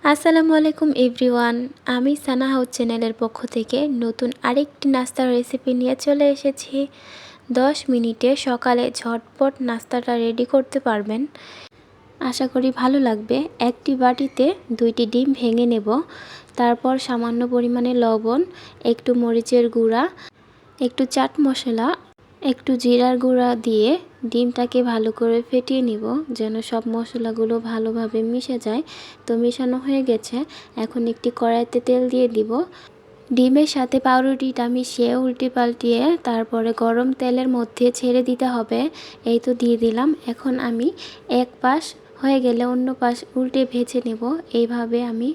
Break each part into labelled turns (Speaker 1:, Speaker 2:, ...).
Speaker 1: আসসালামু আলাইকুম এভরিওয়ান। আমি সানা হাউস চ্যানেলের পক্ষ থেকে নতুন আরেকটি নাস্তার রেসিপি নিয়ে চলে এসেছি। 10 মিনিটে সকালে ঝটপট নাস্তাটা রেডি করতে পারবেন। আশা করি ভালো লাগবে। একটি বাটিতে 2টি ডিম ভেঙে নেব। তারপর সামান্য পরিমাণে লবণ, একটু মরিচের গুঁড়া, একটু চাট মশলা, একটু জিরার গুঁড়া দিয়ে ডিমটাকে ভালো করে ফেটিয়ে নিব যেন সব মশলাগুলো ভালোভাবে মিশে যায়। তো মেশানো হয়ে গেছে। এখন একটি কড়াইতে তেল দিয়ে দিব। ডিমের সাথে পাউরুটিটা মিশিয়ে উল্টে পাল্টিয়ে তারপরে গরম তেলের মধ্যে ছেড়ে দিতে হবে। এই তো দিয়ে দিলাম। এখন আমি এক পাশ হয়ে গেলে অন্য পাশ উল্টে ভেজে নেব। এইভাবে আমি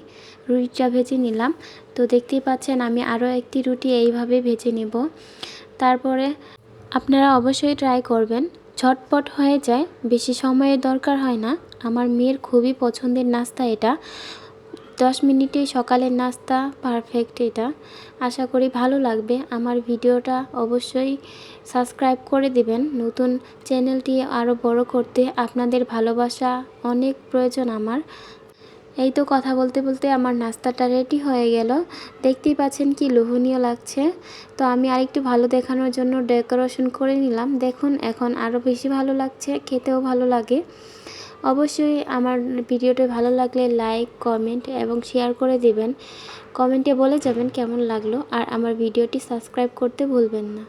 Speaker 1: রুটিটা ভেজে নিলাম। তো দেখতেই পাচ্ছেন আমি আরও একটি রুটি এইভাবে ভেজে নেব। তারপরে আপনারা অবশ্যই ট্রাই করবেন। ঝটপট হয়ে যায়, বেশি সময়ের দরকার হয় না। আমার মেয়ের খুবই পছন্দের নাস্তা এটা। 10 মিনিটে সকালের নাস্তা পারফেক্ট এটা। আশা করি ভালো লাগবে। আমার ভিডিওটা অবশ্যই সাবস্ক্রাইব করে দিবেন। নতুন চ্যানেলটি আরও বড় করতে আপনাদের ভালোবাসা অনেক প্রয়োজন আমার। এই তো কথা বলতে বলতে আমার নাস্তাটা রেডি হয়ে গেল। দেখতেই পাচ্ছেন কি লোভনীয় লাগছে। তো আমি আরেকটু ভালো দেখানোর জন্য ডেকোরেশন করে নিলাম। দেখুন এখন আরও বেশি ভালো লাগছে, খেতেও ভালো লাগে। অবশ্যই আমার ভিডিওটি ভালো লাগলে লাইক, কমেন্ট এবং শেয়ার করে দিবেন। কমেন্টে বলে যাবেন কেমন লাগলো, আর আমার ভিডিওটি সাবস্ক্রাইব করতে ভুলবেন না।